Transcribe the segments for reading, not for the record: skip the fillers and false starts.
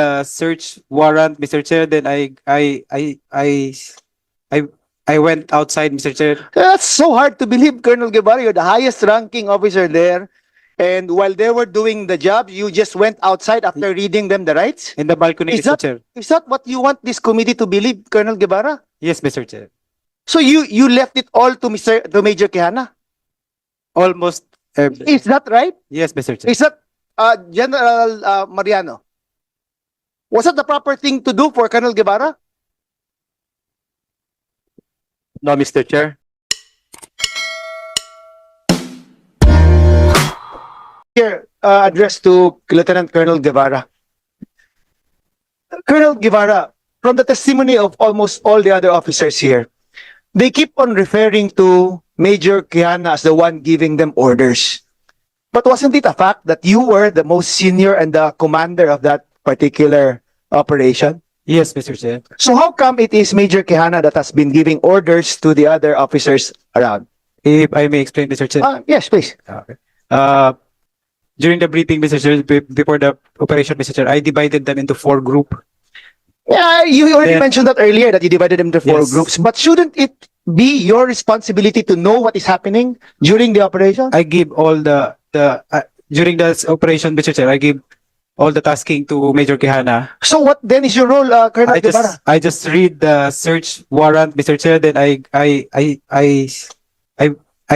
search warrant, Mr. Chair. Then I I went outside, Mr. Chair. That's so hard to believe, Colonel Guevara. You're the highest ranking officer there. And while they were doing the job, you just went outside after reading them the rights? In the balcony, Is Mr. that, Chair. is that what you want this committee to believe, Colonel Guevara? Yes, Mr. Chair. So you left it all to Major Quijana? Almost. Is that right? Yes, Mr. Chair. Is that General Mariano? Was that the proper thing to do for Colonel Guevara? No, Mr. Chair. Here, address to Lieutenant Colonel Guevara. Colonel Guevara, from the testimony of almost all the other officers here, they keep on referring to Major Quijana as the one giving them orders. But wasn't it a fact that you were the most senior and the commander of that particular operation? Yes, Mr. Chair. So how come it is Major Quijana that has been giving orders to the other officers around? If I may explain, Mr. Chair. Yes, please. Okay. During the briefing, Mr. Chair, before the operation, Mr. Chair, I divided them into 4 groups. Yeah, you already Then- mentioned that earlier that you divided them into 4 Yes. groups. But shouldn't it be your responsibility to know what is happening during the operation? I give all during the operation, Mr. Chair, I give all the tasking to Major Quijana. So what then is your role, Colonel Guevara? I just read the search warrant, Mr. Chair. Then I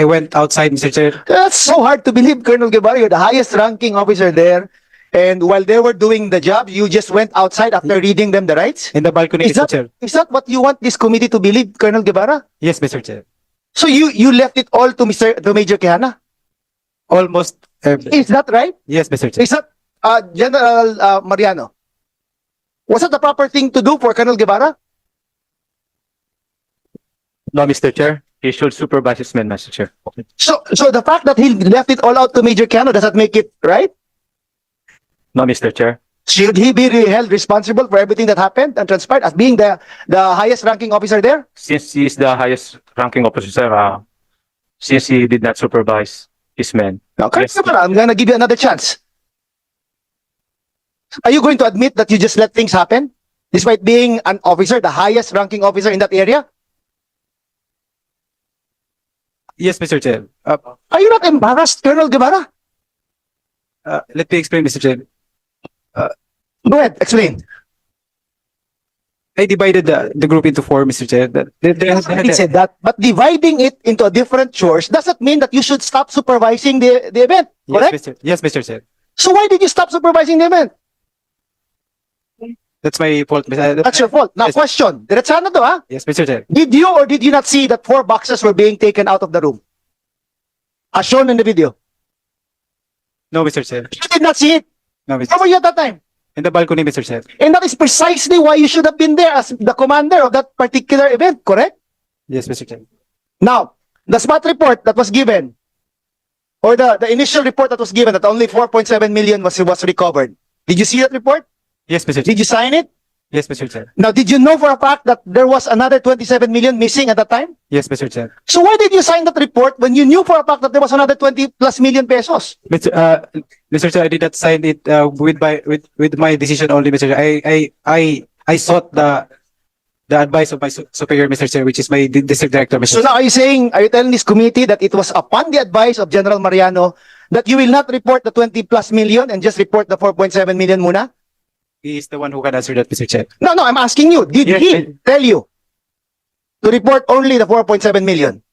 went outside, Mr. Chair. That's so hard to believe, Colonel Guevara. You're the highest ranking officer there. And while they were doing the job, you just went outside after reading them the rights? In the balcony, Is Mr. that, Chair. is that what you want this committee to believe, Colonel Guevara? Yes, Mr. Chair. So you left it all to Major Quijana? Almost. Is that right? Yes, Mr. Chair. Is that General Mariano? Was that the proper thing to do for Colonel Guevara? No, Mr. Chair. He should supervise his men, Mr. Chair. Okay. So the fact that he left it all out to Major Quijano, does that make it right? No, Mr. Chair. Should he be held responsible for everything that happened and transpired as being the highest ranking officer there? Since he is the highest ranking officer, since he did not supervise his men. Okay, Yes. I'm gonna give you another chance. Are you going to admit that you just let things happen? Despite being an officer, the highest ranking officer in that area? Yes, Mr. Chair. Are you not embarrassed, Colonel Guevara? Let me explain, Mr. Chair. Go ahead, explain. I divided the group into 4, Mr. Chair. He said that, but dividing it into different chores doesn't mean that you should stop supervising the event, correct? Yes, Mr. Yes, Mr. Chair. So why did you stop supervising the event? That's my fault, Mr. That's your fault. Now, Yes. question. Diretsahan na to, ha? Yes, Mr. Chair. Did you or did you not see that 4 boxes were being taken out of the room? As shown in the video. No, Mr. Chair. You did not see it. No, Mr. Where were you at that time? In the balcony, Mr. Chair. And that is precisely why you should have been there as the commander of that particular event, correct? Yes, Mr. Chair. Now, the spot report that was given, or the initial report that was given that only 4.7 million was recovered. Did you see that report? Yes, Mr. Chair. Did you sign it? Yes, Mr. Chair. Now, did you know for a fact that there was another 27 million missing at that time? Yes, Mr. Chair. So why did you sign that report when you knew for a fact that there was another 20 plus million pesos? Mr. Chair, I did not sign it with my decision only, Mr. Chair. I sought the advice of my superior, Mr. Chair, which is my district director, Mr. So Chair. now are you telling this committee that it was upon the advice of General Mariano that you will not report the 20 plus million and just report the 4.7 million muna? He is the one who can answer that, Mr. Chair. No, I'm asking you. Did Yes, he tell you to report only the 4.7 million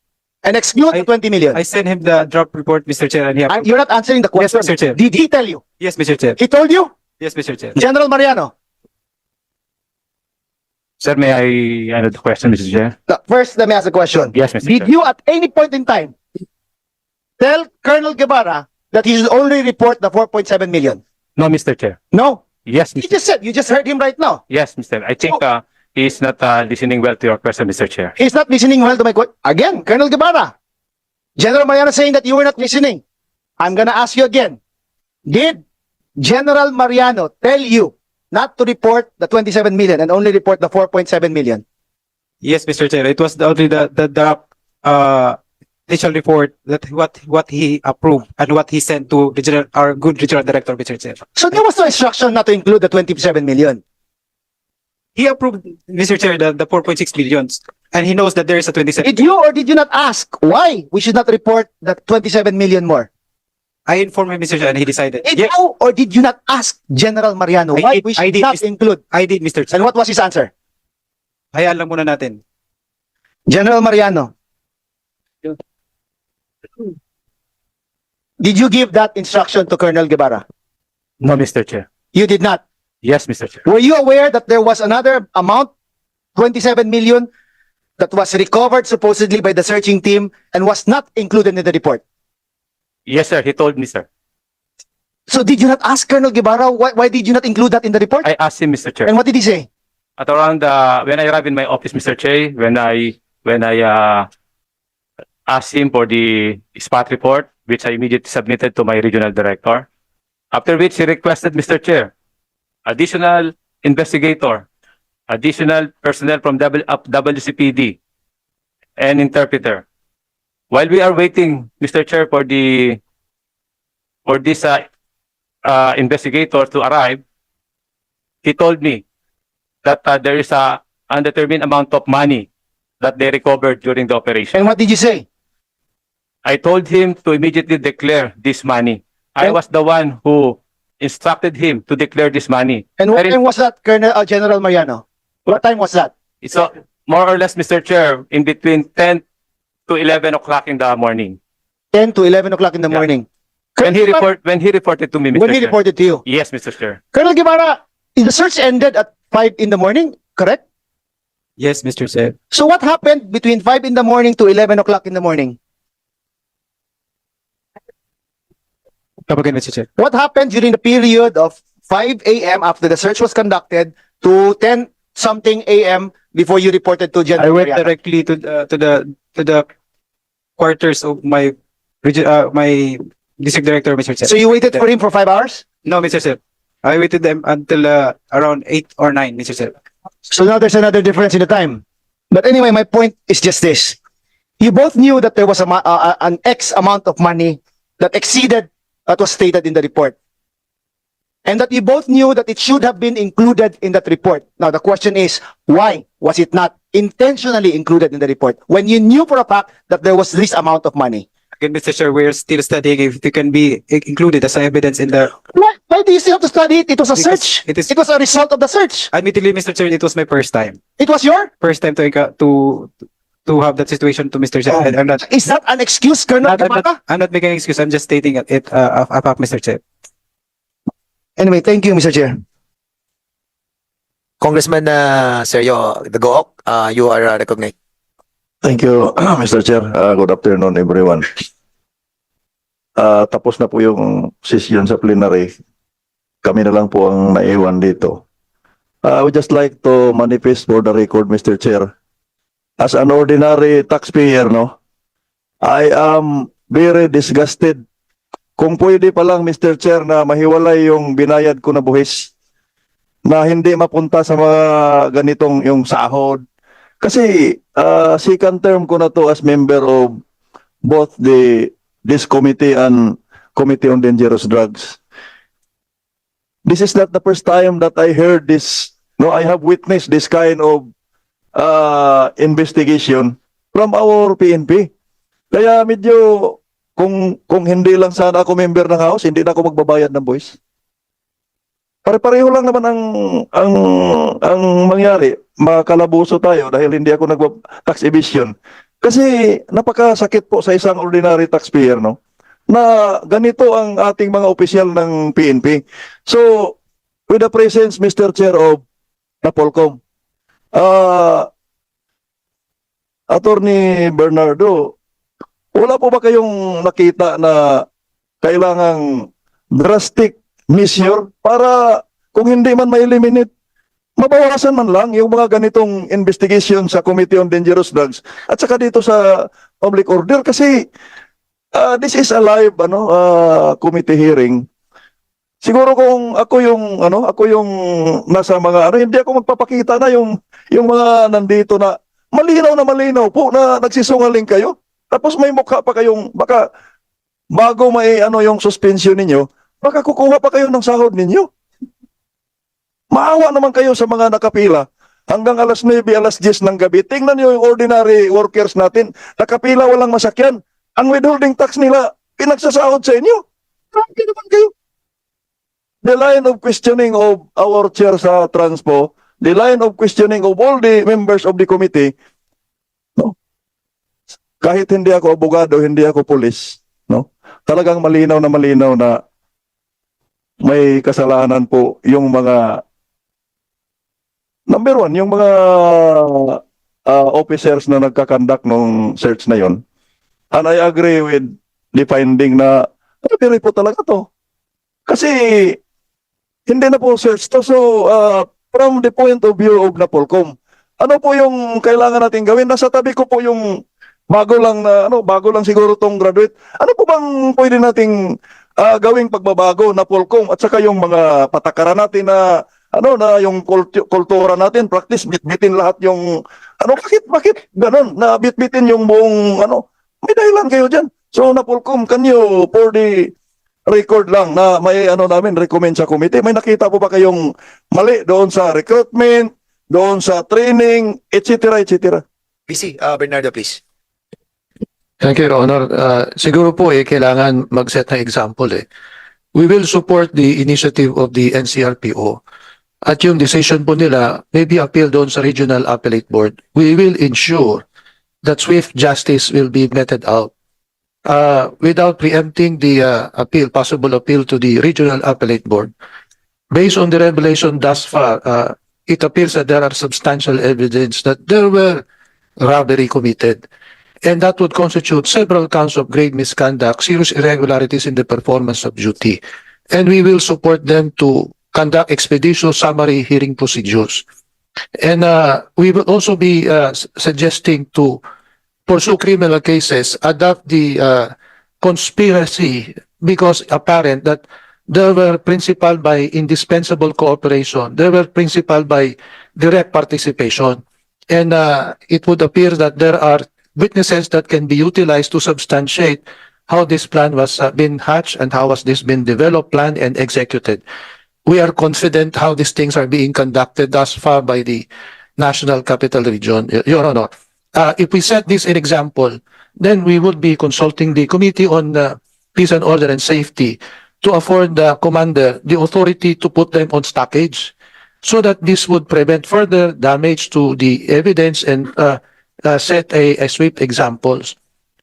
and exclude the 20 million? I sent him the drop report, Mr. Chair, and he approved. You're not answering the question. Mr. Chair. Did he tell you? Yes, Mr. Chair. He told you? Yes, Mr. Chair. General Mariano. Sir, may I answer the question, Mr. Chair? No, first, let me ask a question. Yes, Mr. Did Chair. you at any point in time tell Colonel Guevara that he should only report the 4.7 million? No, Mr. Chair. No. Yes, He Mr. just said, you just heard him right now. Yes, Mr. I think he is not listening well to your question, Mr. Chair. He's not listening well to my question. Again, Colonel Guevara. General Mariano saying that you were not listening. I'm gonna ask you again. Did General Mariano tell you not to report the 27 million and only report the 4.7 million? Yes, Mr. Chair. It was only the initial report that what he approved and what he sent to our good regional director, Mr. Chair. So there was no instruction not to include the 27 million. He approved, Mr. Chair, the 4.6 billions, and he knows that there is a 27. Did you or did you not ask why we should not report the 27 million more? I informed him, Mr. Chair, and he decided. Did Yes, you or did you not ask General Mariano I why did- we I should did, not Mr. include? I did, Mr. Chair. And what was his answer? Hayaan lang muna natin. General Mariano, did you give that instruction to Colonel Guevara? No, Mr. Chair. You did not. Yes, Mr. Chair. Were you aware that there was another amount, 27 million, that was recovered supposedly by the searching team and was not included in the report? Yes, sir. He told me, sir. So did you not ask Colonel Guevara why did you not include that in the report? I asked him, Mr. Chair. And what did he say? At around when I arrived in my office, Mr. Che, when I asked him for the spot report, which I immediately submitted to my regional director. After which he requested, Mr. Chair, additional investigator, additional personnel from WCPD, and interpreter. While we are waiting, Mr. Chair, for this investigator to arrive, he told me that there is a undetermined amount of money that they recovered during the operation. And what did you say? I told him to immediately declare this money. I And- was the one who instructed him to declare this money. And what Very- time was that, Colonel General Mariano? What time was that? It's more or less, Mr. Chair, in between 10 to 11 o'clock in the morning. 10 to 11 o'clock in the Yeah. morning. When he reported to me, Mr. When he Chair. reported to you. Yes, Mr. Chair. Colonel Guevara, the search ended at 5 in the morning, correct? Yes, Mr. Chair. So what happened between 5 in the morning to 11 o'clock in the morning? Come again, Mr. Chair. What happened during the period of 5 a.m. after the search was conducted to 10 something a.m. before you reported to I General went Mariano? directly to the quarters of my my district director, Mr. Chair. So you waited for him for 5 hours? No, Mr. Chair. I waited them until around 8 or 9, Mr. Chair. So now there's another difference in the time. But anyway, my point is just this. You both knew that there was an X amount of money that exceeded what was stated in the report. And that you both knew that it should have been included in that report. Now, the question is, why was it not intentionally included in the report when you knew for a fact that there was this amount of money? Again, Mr. Chair, we're still studying if it can be included as evidence in the. Why do you still have to study it? It was a Because search. it is- It was a result of the search. Admittedly, Mr. Chair, it was my first time. It was your? First time to have that situation to Mr. Chair. Oh. I'm not. Is that an excuse, Colonel Guevara? I'm not making an excuse. I'm just stating it a fact, Mr. Chair. Anyway, thank you, Mr. Chair. Congressman Sergio Dagook, you are recognized. Thank you, Mr. Chair. Good afternoon, everyone. Tapos na po yung session sa plenary. Kami na lang po ang naiwan dito. I would just like to manifest for the record, Mr. Chair. As an ordinary taxpayer, no, I am very disgusted. Kung pwede pa lang, Mr. Chair, na mahiwalay yung binayad ko na buhis na hindi mapunta sa mga ganitong yung sahod. Kasi second term ko na to as member of both this committee and Committee on Dangerous Drugs. This is not the first time that I heard this. No, I have witnessed this kind of investigation from our PNP. Kaya medyo kung hindi lang sana ako member ng House, hindi na ako magbabayad ng buwis. Pare-pareho lang naman ang mangyari. Makalabuso tayo dahil hindi ako tax evasion. Kasi napakasakit po sa isang ordinary taxpayer, no? Na ganito ang ating mga opisyal ng PNP. So, with the presence, Mr. Chair of Napolcom, Attorney Bernardo, wala po ba kayong nakita na kailangang drastic measure para kung hindi man ma-eliminate, mabawasan man lang yung mga ganitong investigation sa Committee on Dangerous Drugs at saka dito sa public order kasi this is a live committee hearing. Siguro kung ako yung nasa mga hindi ako magpapakita na yung mga nandito na malinaw po na nagsisungaling kayo. Tapos may mukha pa kayong, baka bago may ano yung suspension ninyo, baka kukuha pa kayo ng sahod ninyo. Maawa naman kayo sa mga nakapila. Hanggang alas 9, alas 10 ng gabi. Tingnan niyo yung ordinary workers natin. Nakapila, walang masakyan. Ang withholding tax nila, pinagsasahod sa inyo. Grabe naman kayo. The line of questioning of our chair sa Transpo, the line of questioning of all the members of the committee, no? Kahit hindi ako abogado, hindi ako pulis, no? Talagang malinaw na may kasalanan po yung mga number one, yung mga officers na nagkakandak ng search na yon. And I agree with the finding na pero po talaga to. Kasi hindi na po search to. So, from the point of view of Napolcom, ano po yung kailangan natin gawin? Nasa tabi ko po yung bago lang siguro tong graduate. Ano po bang pwede nating gawing pagbabago na Polcom at saka yung mga patakaran natin na yung kultura natin, practice, bitbitin lahat yung bakit ganun, na bitbitin yung buong may dahilan kayo dyan. So na Polcom, can you for the record lang na may namin recommend sa committee, may nakita po ba kayong mali doon sa recruitment, doon sa training, etc. etc. PC, Bernardo, please. Thank you, Your Honor. Siguro po kailangan mag-set ng example We will support the initiative of the NCRPO. At yung decision po nila may be appealed doon sa Regional Appellate Board. We will ensure that swift justice will be meted out. Without preempting the possible appeal to the Regional Appellate Board. Based on the revelation thus far, it appears that there are substantial evidence that there were robbery committed. And that would constitute several counts of grave misconduct, serious irregularities in the performance of duty. And we will support them to conduct expeditious summary hearing procedures. And we will also be suggesting to pursue criminal cases, adopt the conspiracy because apparent that there were principal by indispensable cooperation, there were principal by direct participation. And it would appear that there are witnesses that can be utilized to substantiate how this plan was been hatched and how has this been developed, planned, and executed. We are confident how these things are being conducted thus far by the National Capital Region, Your Honor. If we set this an example, then we would be consulting the Committee on Peace and Order and Safety to afford the commander the authority to put them on stockage so that this would prevent further damage to the evidence and set a swift examples.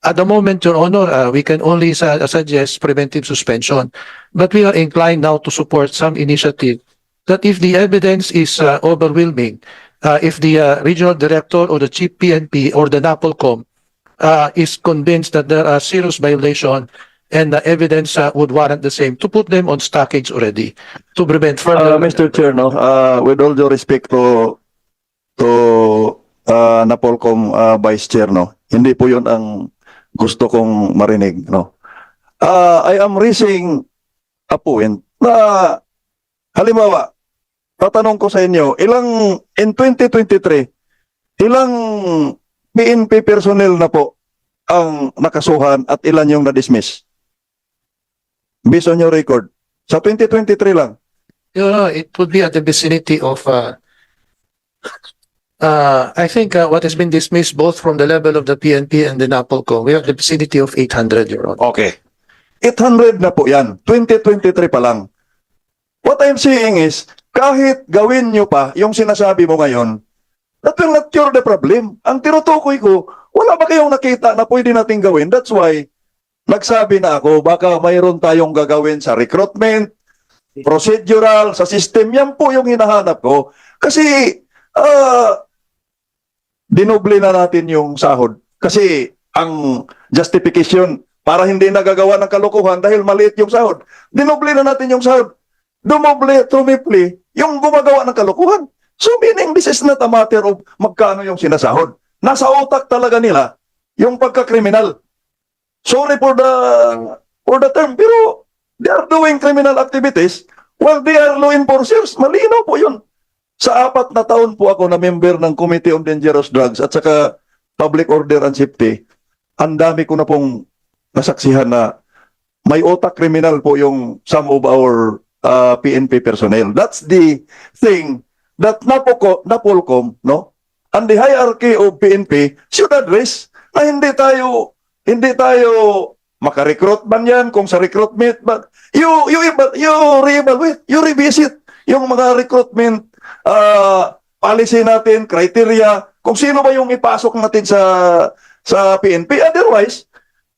At the moment, Your Honor, we can only suggest preventive suspension, but we are inclined now to support some initiative that if the evidence is overwhelming, if the regional director or the chief PNP or the NAPOLCOM is convinced that there are serious violation and the evidence would warrant the same, to put them on stockage already to prevent further. Mr. Chair, with all due respect to Napolcom Vice Chair, hindi po yun ang gusto kong marinig. I am raising a point na halimbawa, tatanong ko sa inyo, in 2023, ilang PNP personnel na po ang nakasuhan at ilan yung na-dismiss? Based on your record. Sa 2023 lang. You know, it would be at the vicinity of, I think what has been dismissed both from the level of the PNP and the NAPOLCOM, we are at the vicinity of 800, Your Honor. Okay. 800 na po yan. 2023 pa lang. What I'm saying is, kahit gawin nyo pa yung sinasabi mo ngayon, that will not cure the problem. Ang tinutukoy ko, wala ba kayong nakita na pwede nating gawin? That's why, nagsabi na ako, baka mayroon tayong gagawin sa recruitment, procedural, sa system. Yan po yung hinahanap ko. Kasi, dinoble na natin yung sahod. Kasi, ang justification, para hindi nagagawa ng kalokohan dahil maliit yung sahod. Dinoble na natin yung sahod. Dumoble, tumipli, yung gumagawa ng kalokohan. So meaning, this is not a matter of magkano yung sinasahod. Nasa utak talaga nila yung pagkakriminal. Sorry for the term, pero they are doing criminal activities while they are law enforcers. Malinaw po yun. Sa 4 na taon po ako na member ng Committee on Dangerous Drugs at saka Public Order and Safety. ang dami ko na pong nasaksihan na may otak kriminal po yung some of our PNP personnel. That's the thing that Napolcom, no? And the hierarchy of PNP should address na hindi tayo makarecruit man yan kung sa recruitment, but you reevaluate, you revisit yung mga recruitment policy natin, criteria, kung sino ba yung ipasok natin sa PNP. Otherwise,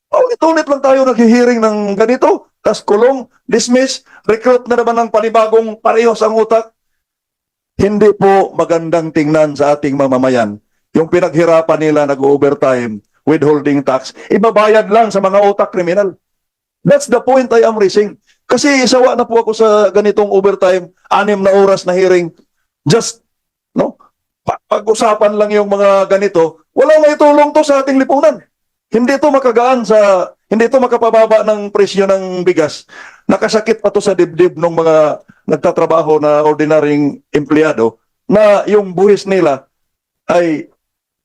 ulit-ulit lang tayo naghihiring ng ganito, tas kulong, dismiss, recruit na naman ng panibagong parehos ang utak. Hindi po magandang tingnan sa ating mamamayan. Yung pinaghirapan nila nag-overtime, withholding tax, ibabayad lang sa mga utak kriminal. That's the point I am raising. Kasi sawa na po ako sa ganitong overtime, 6 na oras na hearing. Just, no? Pag-usapan lang yung mga ganito, walang maitulong to sa ating lipunan. Hindi to makapababa ng presyo ng bigas. Nakasakit pa to sa dibdib ng mga nagtatrabaho na ordinaryong empleyado na yung buhis nila ay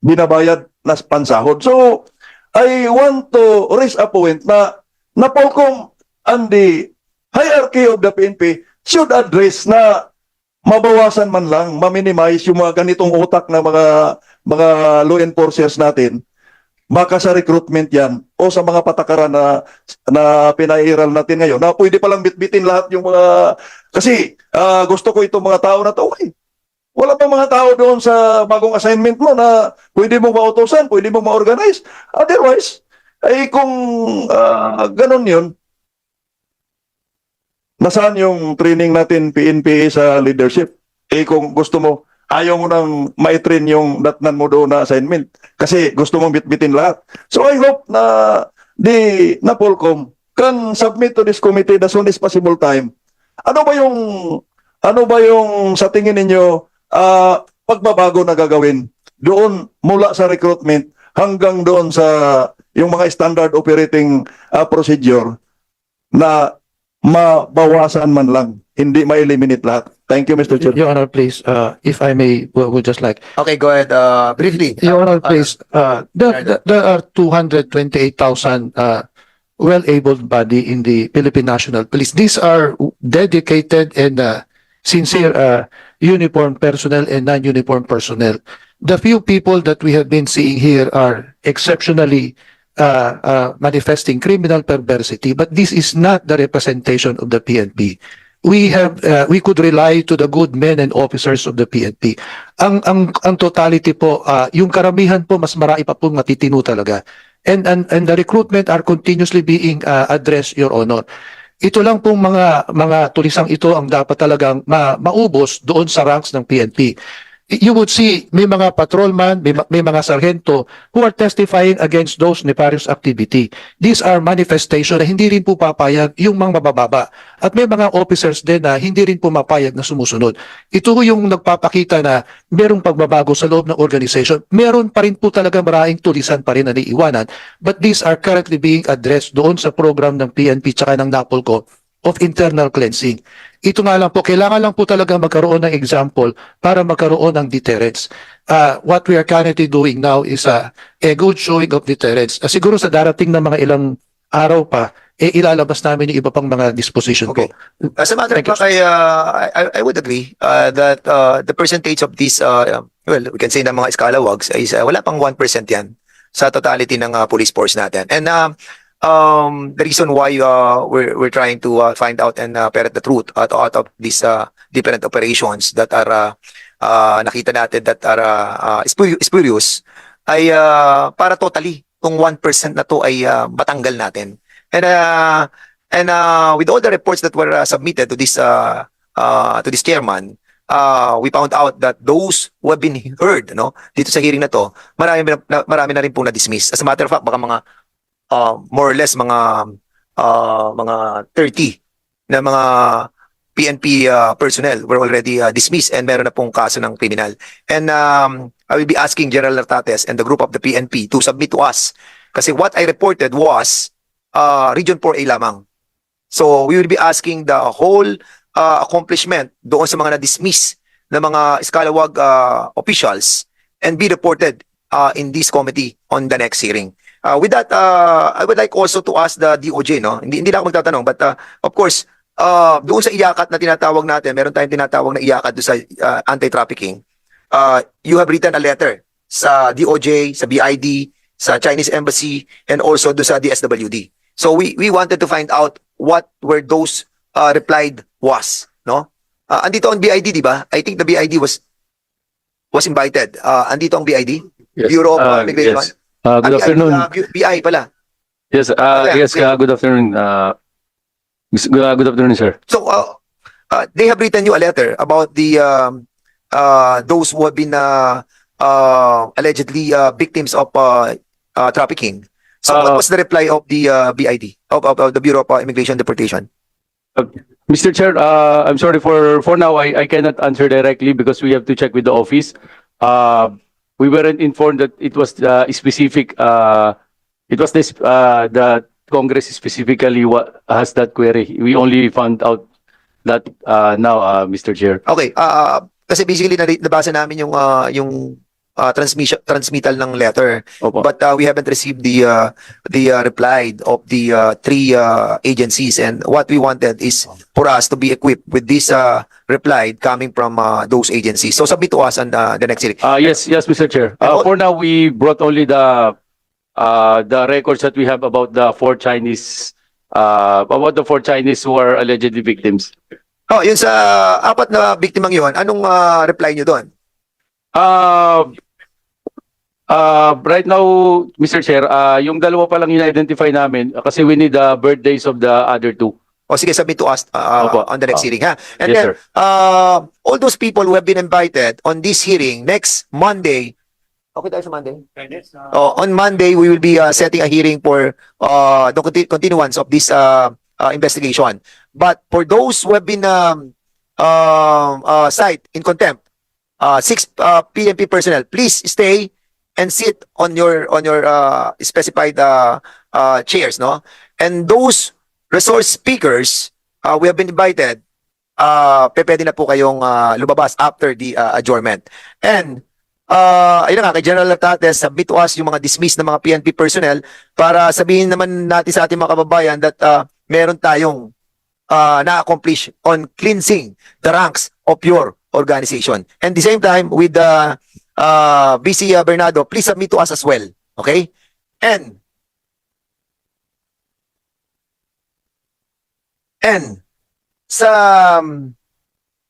binabayad na pansahod. So, I want to raise a point na Napolcom and the hierarchy of the PNP should address na mabawasan man lang, ma-minimize yung mga ganitong utak na mga law enforcers natin. Baka sa recruitment yan o sa mga patakaran na pinairal natin ngayon na pwede palang bitbitin lahat yung mga kasi gusto ko itong mga tao na to. Wala pa mga tao doon sa bagong assignment mo na pwede mo mautosan, pwede mo ma-organize. Otherwise, ay kung ganun yun, nasaan yung training natin PNP sa leadership? Kung gusto mo, ayaw mo nang maitrain yung datnan mo doon na assignment kasi gusto mong bitbitin lahat. So I hope na the Napolcom can submit to this committee as soon as possible time. Ano ba yung sa tingin ninyo pagbabago na gagawin doon mula sa recruitment hanggang doon sa yung mga standard operating procedure na mabawasan man lang, hindi ma-eliminate lahat. Thank you, Mr. Chair. Your Honor, please, if I may, would just like, Okay, go ahead. Briefly. Your Honor, please, there are 228,000 well-abled body in the Philippine National Police. These are dedicated and sincere uniformed personnel and non-uniformed personnel. The few people that we have been seeing here are exceptionally manifesting criminal perversity, but this is not the representation of the PNP. We could rely to the good men and officers of the PNP. Ang totality po, yung karamihan po mas marami pa pong matitino talaga. And the recruitment are continuously being addressed, Your Honor. Ito lang pong mga tulisang ito ang dapat talagang maubos doon sa ranks ng PNP. You would see may mga patrolman, may mga sargento who are testifying against those nefarious activity. These are manifestation na hindi rin po papayag yung mga mabababa. At may mga officers din na hindi rin po mapayag na sumusunod. Ito yung nagpapakita na merong pagbabago sa loob ng organization. Meron pa rin po talaga maraming tulisan pa rin na naiiwanan. But these are currently being addressed doon sa program ng PNP tsaka ng Napolcom of internal cleansing. Ito nga lang po, kailangan lang po talaga magkaroon ng example para magkaroon ng deterrence. What we are currently doing now is a good showing of deterrence. Siguro sa darating na mga ilang araw pa, ilalabas namin yung iba pang mga disposition Okay. po. As a matter of Thank you, fact, I would agree that the percentage of this, well, we can say na mga scalawags is wala pang 1% yan sa totality ng police force natin. And the reason why we're trying to find out and ferret the truth out of these different operations that are nakita natin that are spurious ay para totally kung 1% na to ay matanggal natin. And with all the reports that were submitted to this chairman, we found out that those who have been heard, no, dito sa hearing na to, marami na rin po na-dismiss. As a matter of fact, baka mga more or less mga 30 na mga PNP personnel were already dismissed and meron na pong kaso ng criminal. And I will be asking General Nartates and the group of the PNP to submit to us. Kasi what I reported was Region 4A lamang. So we will be asking the whole accomplishment doon sa mga na-dismiss na mga scalawag officials and be reported in this committee on the next hearing. With that, I would like also to ask the DOJ, no? Hindi lang ako magtatanong, but of course, doon sa iyakat na tinatawag natin, meron tayong tinatawag na iyakat doon sa anti-trafficking. You have written a letter sa DOJ, sa BID, sa Chinese Embassy, and also doon sa DSWD. So we wanted to find out what were those replied was, no? Andito ang BID, di ba? I think the BID was invited. Andito ang BID? Yes. Bureau of Immigration. Yes. Good afternoon. BI pala. Yes, yes, good afternoon. Good afternoon, sir. So, they have written you a letter about the those who have been allegedly victims of trafficking. So, what was the reply of the BID, of the Bureau of Immigration Deportation? Mr. Chair, I'm sorry for now, I cannot answer directly because we have to check with the office. We weren't informed that it was specific, it was this, the Congress specifically what has that query. We only found out that now, Mr. Chair. Okay, kasi basically nabasa namin yung transmittal ng letter. Opo. But we haven't received the reply of the three agencies, and what we wanted is for us to be equipped with this reply coming from those agencies. So submit to us on the next hearing. Yes, Mr. Chair. For now, we brought only the records that we have about the four Chinese who are allegedly victims. Oh, yun sa apat na biktimang yun, anong reply nyo doon? Right now, Mr. Chair, yung dalawa pa lang in-identify namin kasi we need the birthdays of the other two. O sige, submit to us Opo. on the next hearing, ha? And Yes, then, sir. all those people who have been invited on this hearing next Monday, okay tayo sa Monday? On Monday, we will be setting a hearing for the continuance of this investigation. But for those who have been cited in contempt, 6 PNP personnel, please stay and sit on your specified chairs, no? And those resource speakers, we have been invited. Pwede na po kayong lumabas after the adjournment. And ayun nga, kay General Latates, submit to us yung mga dismissed na mga PNP personnel para sabihin naman natin sa ating mga kababayan that meron tayong na-accomplish on cleansing the ranks of your organization. And the same time, with BC Bernardo, please submit to us as well. Okay? And sa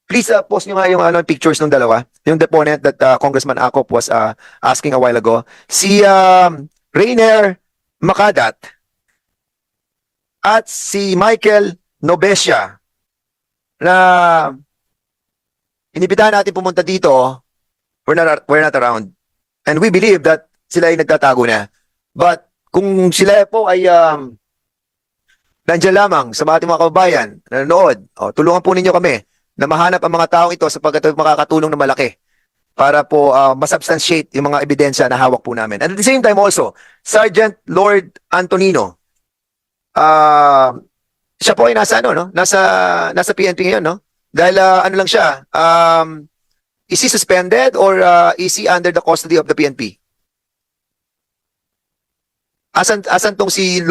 please post nyo nga yung pictures ng dalawa. Yung deponent that Congressman Acop was asking a while ago. Si Rainer Makadat at si Michael Nobesia na inibitahan natin pumunta dito, we're not around. And we believe that sila ay nagtatago na. But kung sila po ay nandiyan lamang sa ating mga kababayan, nanonood, tulungan po ninyo kami na mahanap ang mga taong ito sapagkat makakatulong na malaki para po masubstantiate yung mga ebidensya na hawak po namin. And at the same time also, Sergeant Lord Antonino, siya po ay nasa nasa PNP ngayon, no? Dahil ano lang siya, is he suspended or is he under the custody of the PNP? Asan tong si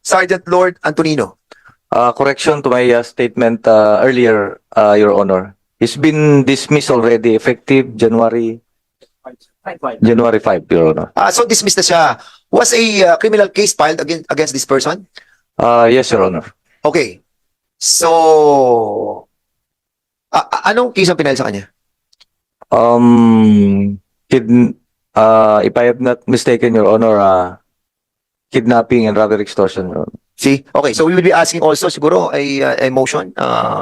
Sergeant Lord Antonino? Correction to my statement earlier, Your Honor. He's been dismissed already effective January 5, Your Honor. So dismissed na siya. Was a criminal case filed against this person? Yes, Your Honor. Okay. So, anong case ang pinahal sa kanya? If I have not mistaken, Your Honor, kidnapping and robbery extortion, Your Honor. See? Okay, so we will be asking also siguro a motion.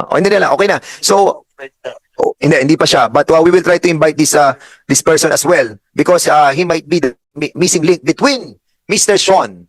Hindi na lang, okay na. So, hindi pa siya. But we will try to invite this person as well because he might be the missing link between Mr. Sean